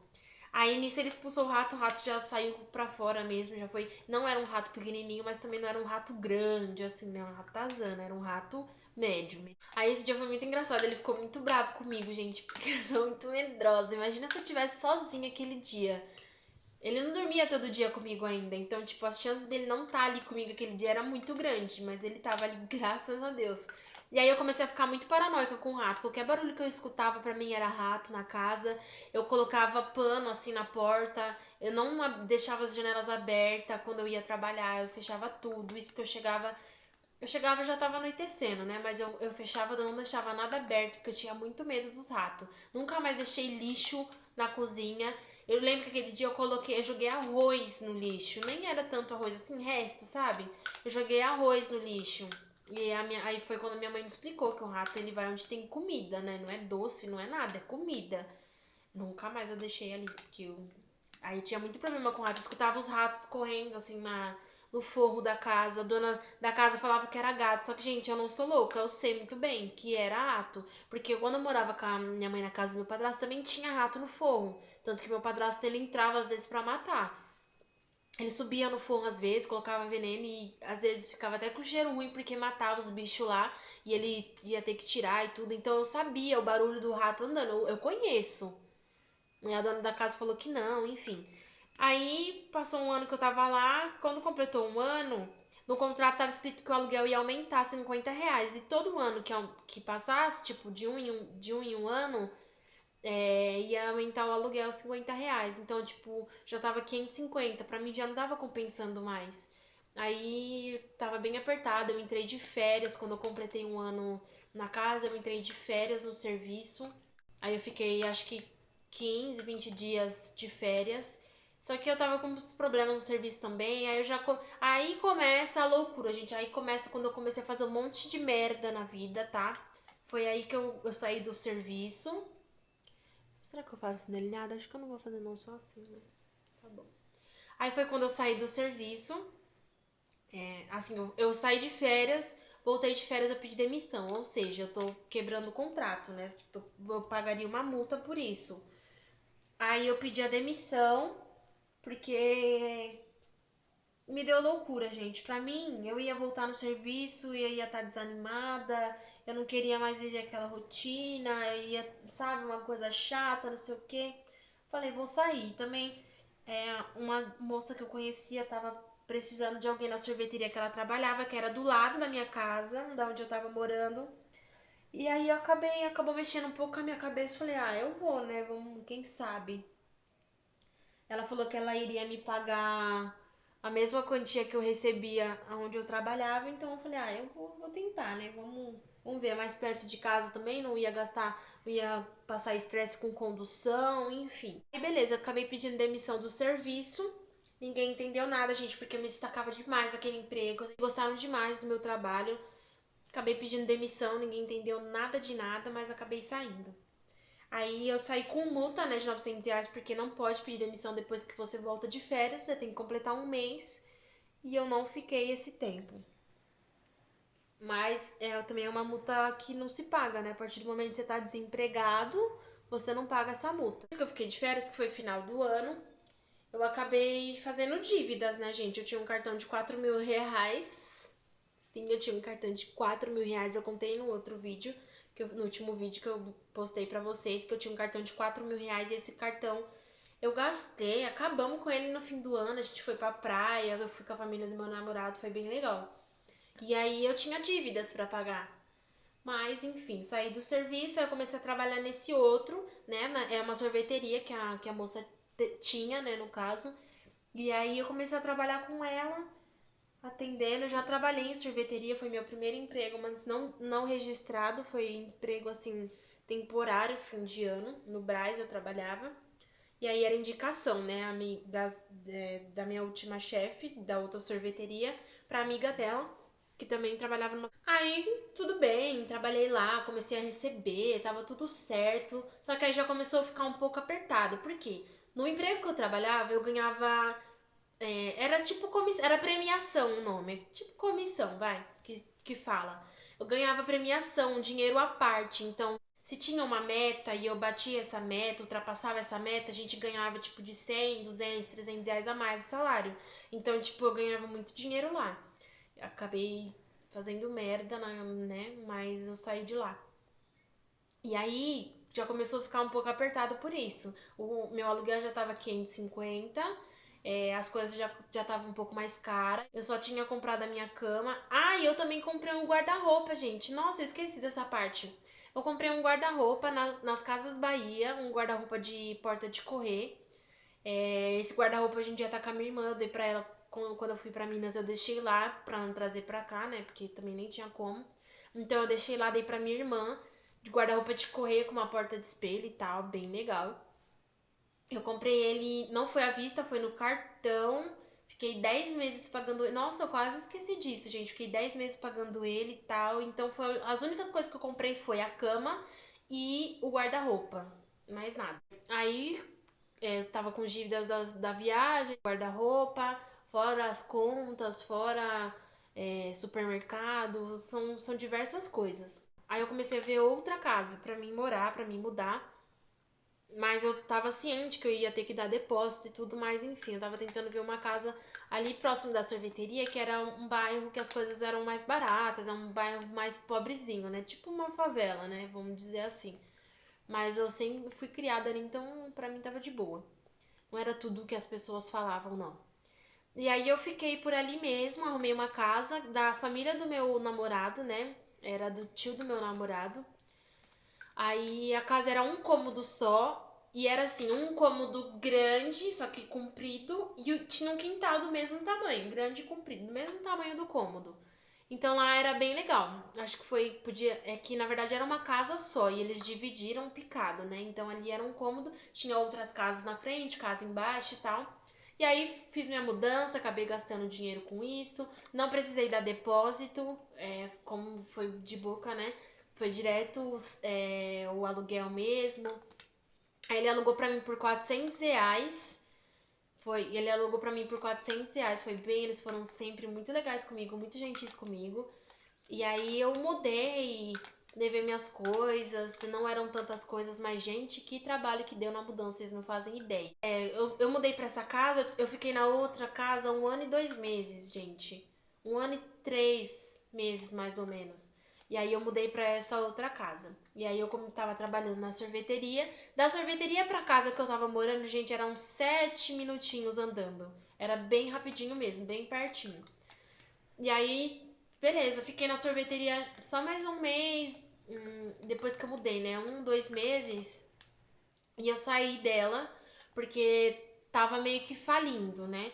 Aí nisso ele expulsou o rato já saiu pra fora mesmo, já foi. Não era um rato pequenininho, mas também não era um rato grande, assim, né? Um ratazana, era um rato médio. Aí esse dia foi muito engraçado, ele ficou muito bravo comigo, gente, porque eu sou muito medrosa. Imagina se eu tivesse sozinha aquele dia. Ele não dormia todo dia comigo ainda, então, tipo, as chances dele não estar ali comigo aquele dia era muito grande, mas ele tava ali, graças a Deus. E aí eu comecei a ficar muito paranoica com o rato. Qualquer barulho que eu escutava pra mim era rato na casa. Eu colocava pano assim na porta. Eu não deixava as janelas abertas quando eu ia trabalhar. Eu fechava tudo. Isso porque eu chegava já tava anoitecendo, né? Mas eu fechava, eu não deixava nada aberto, porque eu tinha muito medo dos ratos. Nunca mais deixei lixo na cozinha. Eu lembro que aquele dia eu joguei arroz no lixo. Nem era tanto arroz, assim, resto, sabe? Eu joguei arroz no lixo. E aí foi quando a minha mãe me explicou que o rato ele vai onde tem comida, né? Não é doce, não é nada, é comida. Nunca mais eu deixei ali, porque aí tinha muito problema com o rato. Eu escutava os ratos correndo assim no forro da casa. A dona da casa falava que era gato. Só que, gente, eu não sou louca. Eu sei muito bem que era rato. Porque quando eu morava com a minha mãe na casa do meu padrasto, também tinha rato no forro. Tanto que meu padrasto ele entrava às vezes pra matar. Ele subia no forro às vezes, colocava veneno e às vezes ficava até com cheiro ruim porque matava os bichos lá e ele ia ter que tirar e tudo. Então eu sabia o barulho do rato andando. Eu conheço. E a dona da casa falou que não, enfim. Aí passou um ano que eu tava lá. Quando completou um ano, no contrato tava escrito que o aluguel ia aumentar R$ 50. E todo ano que passasse, tipo, de um em um ano, ia aumentar o aluguel R$ 50. Então, tipo, já tava 550. Pra mim já não tava compensando mais. Aí tava bem apertado. Eu entrei de férias quando eu completei um ano na casa, eu entrei de férias no serviço. Aí eu fiquei, acho que 15, 20 dias de férias. Só que eu tava com uns problemas no serviço também. Aí começa a loucura, gente. Aí começa quando eu comecei a fazer um monte de merda na vida, tá? Foi aí que eu saí do serviço. Será que eu faço delineado? Acho que eu não vou fazer não, só assim, né? Tá bom. Aí foi quando eu saí do serviço. Assim, eu saí de férias, voltei de férias, eu pedi demissão. Ou seja, eu tô quebrando o contrato, né? Eu pagaria uma multa por isso. Aí eu pedi a demissão, porque me deu loucura, gente. Pra mim, eu ia voltar no serviço, eu ia estar desanimada, eu não queria mais viver aquela rotina, eu ia, sabe, uma coisa chata, não sei o quê. Falei, vou sair. Também, uma moça que eu conhecia tava precisando de alguém na sorveteria que ela trabalhava, que era do lado da minha casa, da onde eu tava morando. E aí acabou mexendo um pouco com a minha cabeça. Falei, eu vou, né? Vamos, quem sabe. Ela falou que ela iria me pagar a mesma quantia que eu recebia onde eu trabalhava, então eu falei, eu vou tentar, né? Vamos ver, mais perto de casa também, não ia gastar, não ia passar estresse com condução, enfim. E beleza, eu acabei pedindo demissão do serviço. Ninguém entendeu nada, gente, porque eu me destacava demais naquele emprego. Gostaram demais do meu trabalho. Acabei pedindo demissão, ninguém entendeu nada de nada, mas acabei saindo. Aí eu saí com multa, né, de R$ 900, porque não pode pedir demissão depois que você volta de férias, você tem que completar um mês, e eu não fiquei esse tempo. Mas também é uma multa que não se paga, né? A partir do momento que você tá desempregado, você não paga essa multa. Depois que eu fiquei de férias, que foi final do ano, eu acabei fazendo dívidas, né, gente? Eu tinha um cartão de R$ 4.000. Sim, eu tinha um cartão de R$ 4.000. Eu contei no outro vídeo, no último vídeo que eu postei pra vocês, que eu tinha um cartão de R$ 4.000 e esse cartão eu gastei, acabamos com ele no fim do ano. A gente foi pra praia, eu fui com a família do meu namorado, foi bem legal. E aí eu tinha dívidas pra pagar. Mas, enfim, saí do serviço, aí eu comecei a trabalhar nesse outro, né? É uma sorveteria que a moça tinha, né, no caso. E aí eu comecei a trabalhar com ela, atendendo. Eu já trabalhei em sorveteria, foi meu primeiro emprego, mas não registrado, foi emprego assim, temporário, fim de ano. No Brás eu trabalhava. E aí era indicação, né, da minha última chefe, da outra sorveteria, pra amiga dela, que também trabalhava numa. Aí, tudo bem, trabalhei lá, comecei a receber, tava tudo certo. Só que aí já começou a ficar um pouco apertado. Por quê? No emprego que eu trabalhava, eu ganhava. Era tipo era premiação o nome. Tipo comissão, vai, que fala. Eu ganhava premiação, um dinheiro à parte. Então, se tinha uma meta e eu batia essa meta, ultrapassava essa meta, a gente ganhava tipo de 100, 200, 300 reais a mais o salário. Então, tipo, eu ganhava muito dinheiro lá. Acabei fazendo merda, né? Mas eu saí de lá. E aí já começou a ficar um pouco apertado por isso. O meu aluguel já tava 550, as coisas já estavam um pouco mais caras. Eu só tinha comprado a minha cama. E eu também comprei um guarda-roupa, gente. Nossa, eu esqueci dessa parte. Eu comprei um guarda-roupa nas Casas Bahia, um guarda-roupa de porta de correr. Esse guarda-roupa hoje em dia tá com a minha irmã, eu dei pra ela quando eu fui pra Minas, eu deixei lá pra não trazer pra cá, né? Porque também nem tinha como. Então eu deixei lá, dei pra minha irmã, de guarda-roupa de correr com uma porta de espelho e tal, bem legal. Eu comprei ele, não foi à vista, foi no cartão. Fiquei 10 meses pagando ele. Nossa, eu quase esqueci disso, gente. Fiquei 10 meses pagando ele e tal. Então as únicas coisas que eu comprei foi a cama e o guarda-roupa. Mais nada. Aí eu tava com dívidas da viagem, guarda-roupa, fora as contas, fora supermercado, são diversas coisas. Aí eu comecei a ver outra casa pra mim morar, pra mim mudar. Mas eu tava ciente que eu ia ter que dar depósito e tudo, mas enfim, eu tava tentando ver uma casa ali próximo da sorveteria, que era um bairro que as coisas eram mais baratas, é um bairro mais pobrezinho, né? Tipo uma favela, né? Vamos dizer assim. Mas eu sempre fui criada ali, então pra mim tava de boa. Não era tudo o que as pessoas falavam, não. E aí eu fiquei por ali mesmo, arrumei uma casa da família do meu namorado, né? Era do tio do meu namorado. Aí a casa era um cômodo só. E era assim, um cômodo grande, só que comprido. E tinha um quintal do mesmo tamanho, grande e comprido, do mesmo tamanho do cômodo. Então lá era bem legal. Acho que é que na verdade era uma casa só e eles dividiram picado, né? Então ali era um cômodo, tinha outras casas na frente, casa embaixo e tal. E aí fiz minha mudança, acabei gastando dinheiro com isso. Não precisei dar depósito, como foi de boca, né? Foi direto o aluguel mesmo. Aí ele alugou pra mim por R$ 400. Ele alugou pra mim por R$ 400. Foi bem, eles foram sempre muito legais comigo, muito gentis comigo. E aí eu mudei, levei minhas coisas, não eram tantas coisas, mas gente, que trabalho que deu na mudança, vocês não fazem ideia. Eu mudei pra essa casa, eu fiquei na outra casa 1 ano e 2 meses, gente. 1 ano e 3 meses, mais ou menos. E aí eu mudei pra essa outra casa. E aí eu como tava trabalhando na sorveteria, da sorveteria pra casa que eu tava morando, gente, eram 7 minutinhos andando. Era bem rapidinho mesmo, bem pertinho. E aí, beleza, fiquei na sorveteria só mais um mês, depois que eu mudei, né? 2 meses. E eu saí dela porque tava meio que falindo, né?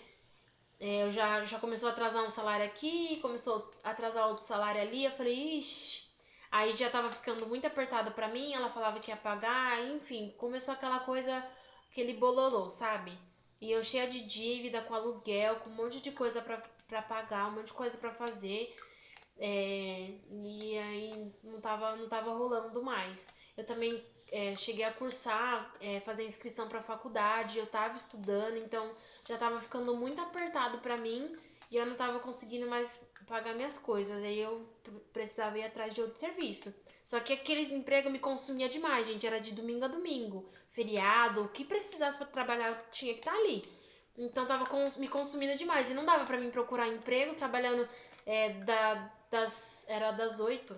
Eu já começou a atrasar um salário aqui, começou a atrasar outro salário ali. Eu falei, ixi. Aí já tava ficando muito apertado pra mim. Ela falava que ia pagar, enfim, começou aquela coisa, aquele bololô, sabe? E eu cheia de dívida, com aluguel, com um monte de coisa pra pagar, um monte de coisa pra fazer. E aí não tava rolando mais. Eu também cheguei a cursar, fazer inscrição para faculdade, eu tava estudando, então já tava ficando muito apertado para mim e eu não tava conseguindo mais pagar minhas coisas. Aí eu precisava ir atrás de outro serviço. Só que aquele emprego me consumia demais, gente. Era de domingo a domingo, feriado, o que precisasse para trabalhar eu tinha que estar ali. Então tava me consumindo demais e não dava para mim procurar emprego trabalhando era das 8,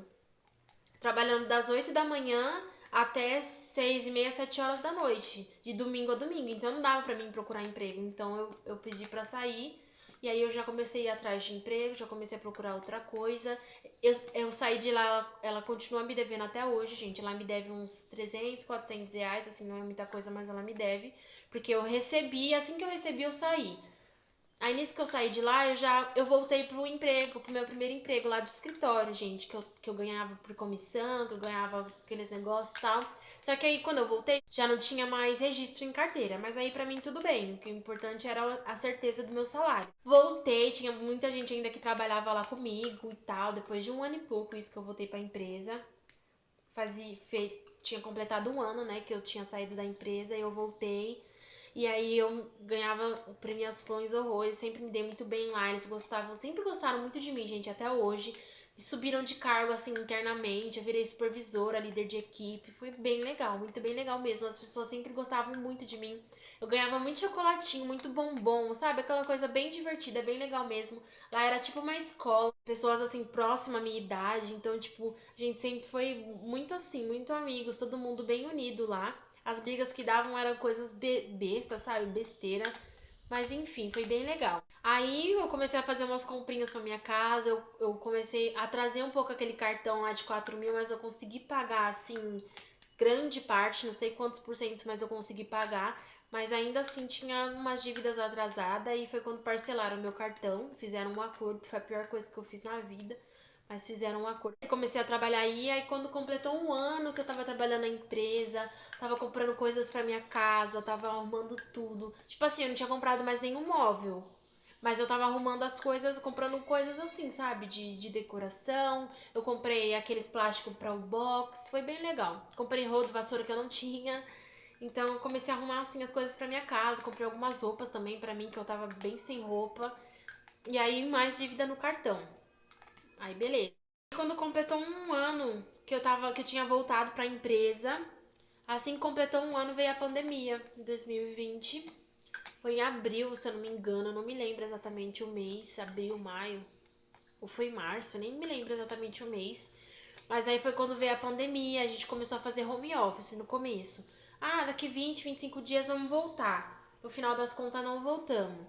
trabalhando das 8 da manhã até 6h30, 7 horas da noite, de domingo a domingo. Então não dava pra mim procurar emprego. Então eu pedi pra sair. E aí eu já comecei a ir atrás de emprego, já comecei a procurar outra coisa. Eu saí de lá, ela continua me devendo até hoje, gente. Ela me deve uns 300, R$ 400, assim, não é muita coisa, mas ela me deve. Porque eu recebi, assim que eu recebi, eu saí. Aí nisso que eu saí de lá, eu voltei pro meu primeiro emprego lá do escritório, gente, que eu ganhava por comissão, que eu ganhava aqueles negócios e tal. Só que aí quando eu voltei, já não tinha mais registro em carteira, mas aí pra mim tudo bem, o que é importante era a certeza do meu salário. Voltei, tinha muita gente ainda que trabalhava lá comigo e tal, depois de 1 ano e pouco, isso que eu voltei pra empresa. Tinha completado 1 ano, né, que eu tinha saído da empresa e eu voltei. E aí eu ganhava premiações horrores, sempre me dei muito bem lá. Eles sempre gostaram muito de mim, gente, até hoje. Me subiram de cargo assim internamente, eu virei supervisora, líder de equipe. Foi bem legal, muito bem legal mesmo. As pessoas sempre gostavam muito de mim. Eu ganhava muito chocolatinho, muito bombom, sabe? Aquela coisa bem divertida, bem legal mesmo. Lá era tipo uma escola, pessoas assim próximas à minha idade, então tipo, a gente sempre foi muito assim, muito amigos, todo mundo bem unido lá. As brigas que davam eram coisas bestas, sabe? Besteira. Mas enfim, foi bem legal. Aí eu comecei a fazer umas comprinhas pra minha casa. Eu comecei a trazer um pouco aquele cartão lá de 4.000, mas eu consegui pagar, assim, grande parte, não sei quantos porcentos, mas eu consegui pagar. Mas ainda assim tinha umas dívidas atrasadas. E foi quando parcelaram meu cartão, fizeram um acordo. Foi a pior coisa que eu fiz na vida. Mas fizeram um acordo. Comecei a trabalhar aí quando completou 1 ano que eu tava trabalhando na empresa, tava comprando coisas pra minha casa, tava arrumando tudo. Tipo assim, eu não tinha comprado mais nenhum móvel. Mas eu tava arrumando as coisas, comprando coisas assim, sabe? De decoração. Eu comprei aqueles plásticos para o box. Foi bem legal. Comprei rodo, vassoura que eu não tinha. Então eu comecei a arrumar assim as coisas pra minha casa. Comprei algumas roupas também pra mim, que eu tava bem sem roupa. E aí mais dívida no cartão. Aí beleza. Quando completou 1 ano que eu tinha voltado para a empresa, assim que completou 1 ano veio a pandemia, em 2020. Foi em abril, se eu não me engano, eu não me lembro exatamente o mês, abril, maio, ou foi março, nem me lembro exatamente o mês. Mas aí foi quando veio a pandemia, a gente começou a fazer home office no começo. Ah, daqui 20, 25 dias vamos voltar. No final das contas não voltamos.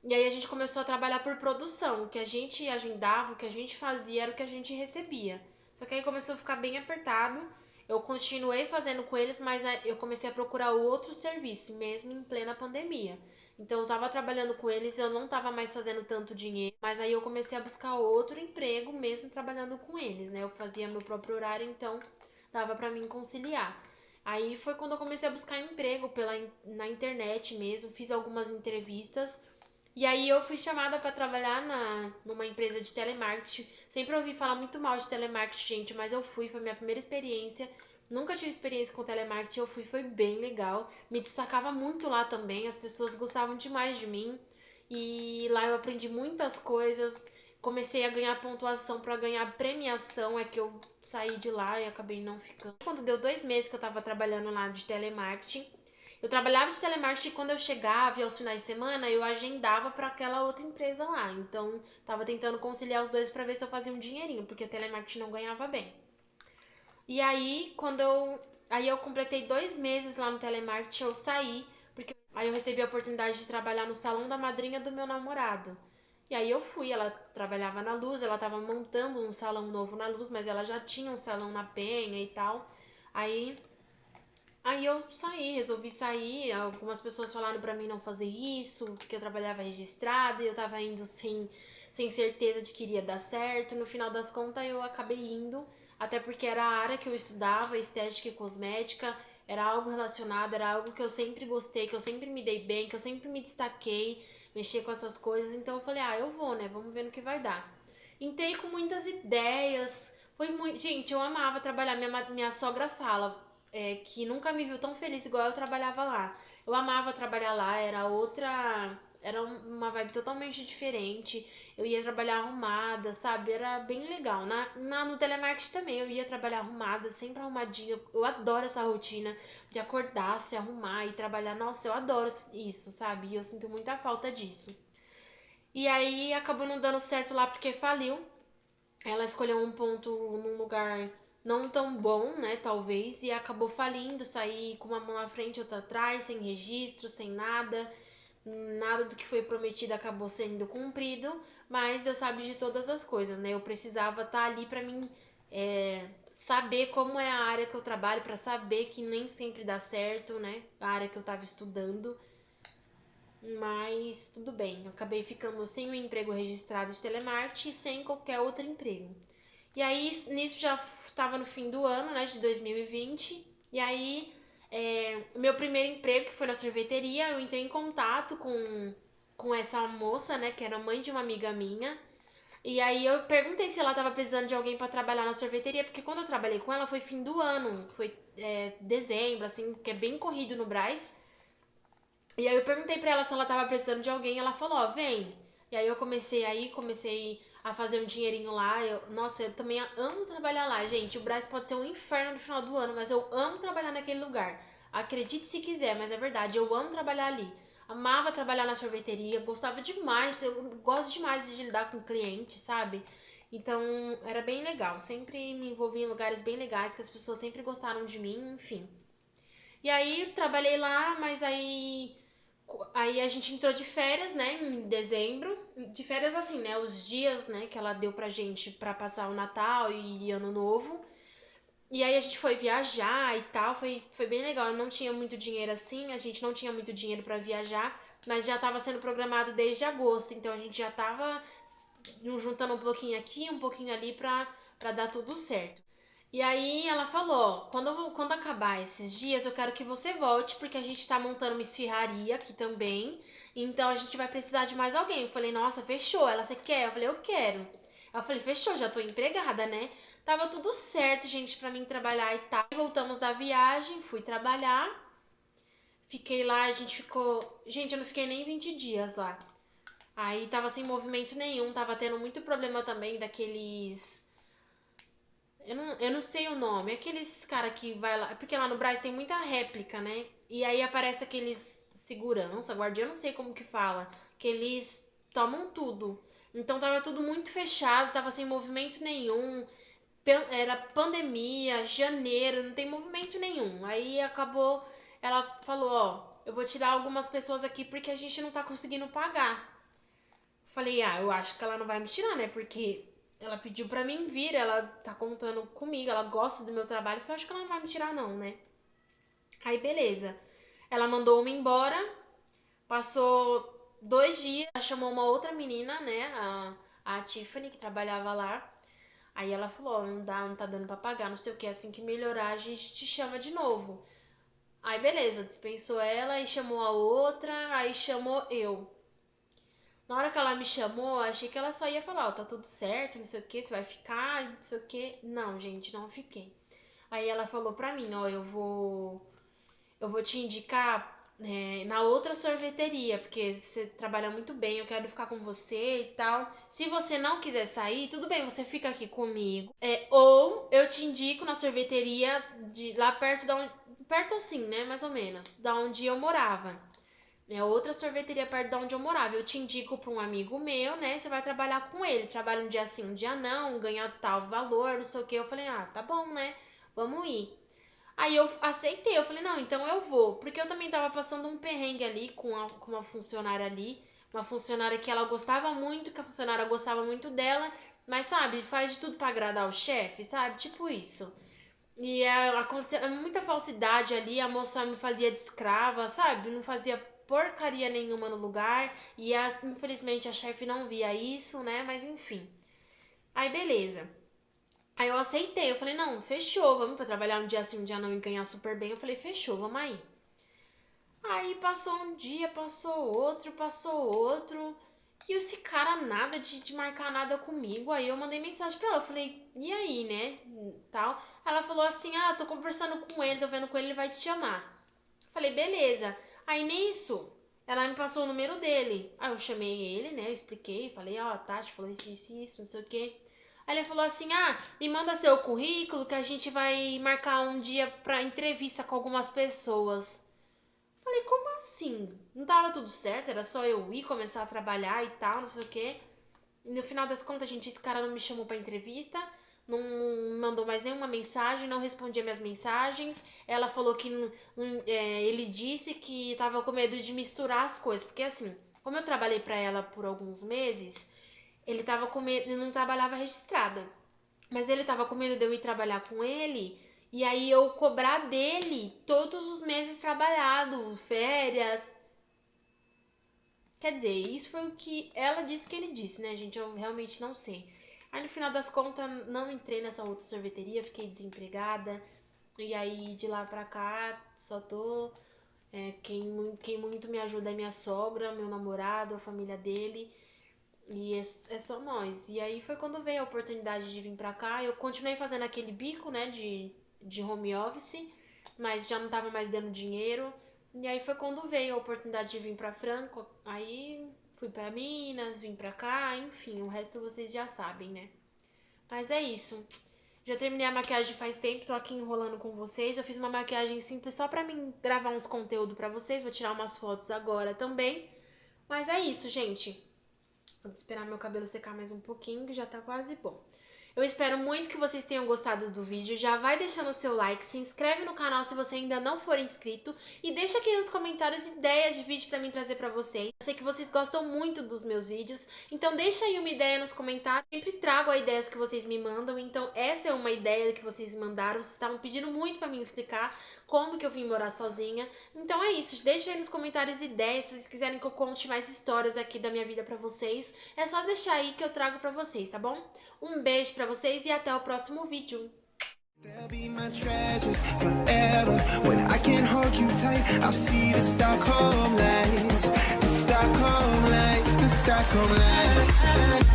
E aí a gente começou a trabalhar por produção. O que a gente agendava, o que a gente fazia era o que a gente recebia. Só que aí começou a ficar bem apertado. Eu continuei fazendo com eles, mas eu comecei a procurar outro serviço, mesmo em plena pandemia. Então eu tava trabalhando com eles, eu não tava mais fazendo tanto dinheiro, mas aí eu comecei a buscar outro emprego mesmo trabalhando com eles, né? Eu fazia meu próprio horário, então dava pra mim conciliar. Aí foi quando eu comecei a buscar emprego na internet mesmo, fiz algumas entrevistas e aí eu fui chamada para trabalhar numa empresa de telemarketing. Sempre ouvi falar muito mal de telemarketing, gente, mas eu fui, foi minha primeira experiência. Nunca tive experiência com telemarketing, eu fui, foi bem legal. Me destacava muito lá também, as pessoas gostavam demais de mim. E lá eu aprendi muitas coisas. Comecei a ganhar pontuação para ganhar premiação, é que eu saí de lá e acabei não ficando. Quando deu 2 meses que eu tava trabalhando lá de telemarketing, eu trabalhava de telemarketing e quando eu chegava e aos finais de semana eu agendava para aquela outra empresa lá. Então, tava tentando conciliar os dois para ver se eu fazia um dinheirinho, porque o telemarketing não ganhava bem. E aí, aí eu completei 2 meses lá no telemarketing, eu saí, porque aí eu recebi a oportunidade de trabalhar no salão da madrinha do meu namorado. E aí eu fui, ela trabalhava na Luz, ela tava montando um salão novo na Luz, mas ela já tinha um salão na Penha e tal. Aí Aí eu saí, resolvi sair. Algumas pessoas falaram pra mim não fazer isso, porque eu trabalhava registrada e eu tava indo sem certeza de que iria dar certo. No final das contas, eu acabei indo, até porque era a área que eu estudava, estética e cosmética, era algo relacionado, era algo que eu sempre gostei, que eu sempre me dei bem, que eu sempre me destaquei, mexer com essas coisas. Então eu falei, eu vou, né? Vamos ver no que vai dar. Entrei com muitas ideias. Foi muito. Gente, eu amava trabalhar. Minha sogra fala que nunca me viu tão feliz igual eu trabalhava lá. Eu amava trabalhar lá, era outra. Era uma vibe totalmente diferente. Eu ia trabalhar arrumada, sabe? Era bem legal. No telemarketing também eu ia trabalhar arrumada, sempre arrumadinha. Eu adoro essa rotina de acordar, se arrumar e trabalhar. Nossa, eu adoro isso, sabe? E eu sinto muita falta disso. E aí acabou não dando certo lá porque faliu. Ela escolheu um ponto num lugar não tão bom, né, talvez, e acabou falindo, saí com uma mão na frente e outra atrás, sem registro, sem nada. Nada do que foi prometido acabou sendo cumprido, mas Deus sabe de todas as coisas, né? Eu precisava estar ali para mim saber como é a área que eu trabalho, para saber que nem sempre dá certo, né? A área que eu estava estudando. Mas tudo bem, eu acabei ficando sem o emprego registrado de telemarketing e sem qualquer outro emprego. E aí, nisso já estava no fim do ano, né, de 2020. E aí, meu primeiro emprego, que foi na sorveteria, eu entrei em contato com essa moça, né, que era mãe de uma amiga minha. E aí eu perguntei se ela estava precisando de alguém para trabalhar na sorveteria, porque quando eu trabalhei com ela foi fim do ano, foi dezembro, assim, que é bem corrido no Brás. E aí eu perguntei pra ela se ela tava precisando de alguém, ela falou, ó, vem. E aí eu comecei a fazer um dinheirinho lá. Nossa, eu também amo trabalhar lá, gente. O Brás pode ser um inferno no final do ano, mas eu amo trabalhar naquele lugar. Acredite se quiser, mas é verdade, eu amo trabalhar ali. Amava trabalhar na sorveteria, gostava demais, eu gosto demais de lidar com clientes, sabe? Então, era bem legal. Sempre me envolvi em lugares bem legais, que as pessoas sempre gostaram de mim, enfim. E aí, trabalhei lá, mas aí a gente entrou de férias, né, em dezembro. De férias assim, né, os dias, né, que ela deu pra gente pra passar o Natal e Ano Novo. E aí a gente foi viajar e tal, foi bem legal. Eu não tinha muito dinheiro assim, a gente não tinha muito dinheiro pra viajar, mas já tava sendo programado desde agosto, então a gente já tava juntando um pouquinho aqui, um pouquinho ali pra dar tudo certo. E aí ela falou, quando acabar esses dias, eu quero que você volte, porque a gente tá montando uma esfirraria aqui também, então a gente vai precisar de mais alguém. Eu falei, nossa, fechou. Ela, você quer? Eu falei, eu quero. Eu falei, fechou, já tô empregada, né? Tava tudo certo, gente, pra mim trabalhar e tal. Voltamos da viagem, fui trabalhar, fiquei lá, a gente ficou... Gente, eu não fiquei nem 20 dias lá. Aí tava sem movimento nenhum, tava tendo muito problema também daqueles... Eu não sei o nome. Aqueles cara que vai lá. Porque lá no Brás tem muita réplica, né? E aí aparece aqueles segurança, guardião, eu não sei como que fala. Que eles tomam tudo. Então tava tudo muito fechado, tava sem movimento nenhum. Era pandemia, janeiro, não tem movimento nenhum. Aí acabou. Ela falou: Ó, eu vou tirar algumas pessoas aqui porque a gente não tá conseguindo pagar. Falei, eu acho que ela não vai me tirar, né? Porque ela pediu pra mim vir, ela tá contando comigo, ela gosta do meu trabalho. Eu falei, acho que ela não vai me tirar, não, né? Aí, beleza. Ela mandou-me embora, Passou 2 dias, ela chamou uma outra menina, né, a Tiffany, que trabalhava lá. Aí ela falou, ó, não tá dando pra pagar, não sei o que, assim que melhorar a gente te chama de novo. Aí beleza, dispensou ela e chamou a outra, aí chamou eu. Na hora que ela me chamou, achei que ela só ia falar, ó, tá tudo certo, não sei o que, você vai ficar, não sei o que. Não, gente, não fiquei. Aí ela falou pra mim, ó, eu vou te indicar na outra sorveteria, porque você trabalha muito bem, eu quero ficar com você e tal. Se você não quiser sair, tudo bem, você fica aqui comigo. Ou eu te indico na sorveteria lá perto perto assim, né, mais ou menos, da onde eu morava. Outra sorveteria perto de onde eu morava. Eu te indico para um amigo meu, né? Você vai trabalhar com ele. Trabalha um dia sim, um dia não, ganha tal valor, não sei o que. Eu falei, ah, tá bom, né? Vamos ir. Aí eu aceitei, eu falei, não, então eu vou. Porque eu também tava passando um perrengue ali com uma funcionária ali. Uma funcionária que ela gostava muito, que a funcionária gostava muito dela. Mas, sabe, faz de tudo para agradar o chefe, sabe? Tipo isso. E aconteceu muita falsidade ali, a moça me fazia de escrava, sabe? Não fazia porcaria nenhuma no lugar. E infelizmente a chefe não via isso, né? Mas enfim. Aí beleza. Aí eu aceitei, eu falei, não, fechou, vamos pra trabalhar um dia assim, um dia não e ganhar super bem. Eu falei, fechou, vamos aí. Aí passou um dia, passou outro. E esse cara nada de marcar nada comigo. Aí eu mandei mensagem pra ela. Eu falei, e aí, né? Tal. Ela falou assim: ah, tô conversando com ele, tô vendo com ele, ele vai te chamar. Eu falei, beleza. Aí nisso, ela me passou o número dele. Aí eu chamei ele, né? Expliquei, falei, ó, Tati falou isso, não sei o quê. Aí ele falou assim: ah, me manda seu currículo que a gente vai marcar um dia pra entrevista com algumas pessoas. Falei, como assim? Não tava tudo certo, era só eu ir começar a trabalhar e tal, não sei o quê. No final das contas, gente, esse cara não me chamou pra entrevista, não mandou mais nenhuma mensagem, não respondia minhas mensagens. Ela falou que ele disse que tava com medo de misturar as coisas, porque assim, como eu trabalhei pra ela por alguns meses, ele tava com medo, não trabalhava registrada. Mas ele tava com medo de eu ir trabalhar com ele e aí eu cobrar dele todos os meses trabalhado, férias. Quer dizer, isso foi o que ela disse que ele disse, né, gente? Eu realmente não sei. Aí no final das contas, não entrei nessa outra sorveteria, fiquei desempregada. E aí de lá pra cá, só tô. Quem muito me ajuda é minha sogra, meu namorado, a família dele. E é só nós. E aí foi quando veio a oportunidade de vir pra cá. Eu continuei fazendo aquele bico, né, de home office, mas já não tava mais dando dinheiro. E aí foi quando veio a oportunidade de vir pra Franco. Aí fui pra Minas, vim pra cá, enfim, o resto vocês já sabem, né? Mas é isso. Já terminei a maquiagem faz tempo, tô aqui enrolando com vocês. Eu fiz uma maquiagem simples só pra mim gravar uns conteúdos pra vocês. Vou tirar umas fotos agora também. Mas é isso, gente. Vou esperar meu cabelo secar mais um pouquinho, que já tá quase bom. Eu espero muito que vocês tenham gostado do vídeo. Já vai deixando o seu like, se inscreve no canal se você ainda não for inscrito e deixa aqui nos comentários ideias de vídeo pra mim trazer pra vocês. Eu sei que vocês gostam muito dos meus vídeos, então deixa aí uma ideia nos comentários. Eu sempre trago as ideias que vocês me mandam, então essa é uma ideia que vocês me mandaram. Vocês estavam pedindo muito pra mim explicar como que eu vim morar sozinha. Então é isso, deixa aí nos comentários ideias. Se vocês quiserem que eu conte mais histórias aqui da minha vida pra vocês, é só deixar aí que eu trago pra vocês, tá bom? Um beijo pra vocês e até o próximo vídeo. They'll be my treasures forever. When I can't hold you tight, I'll see the Stockholm lights, the Stockholm lights, the Stockholm lights.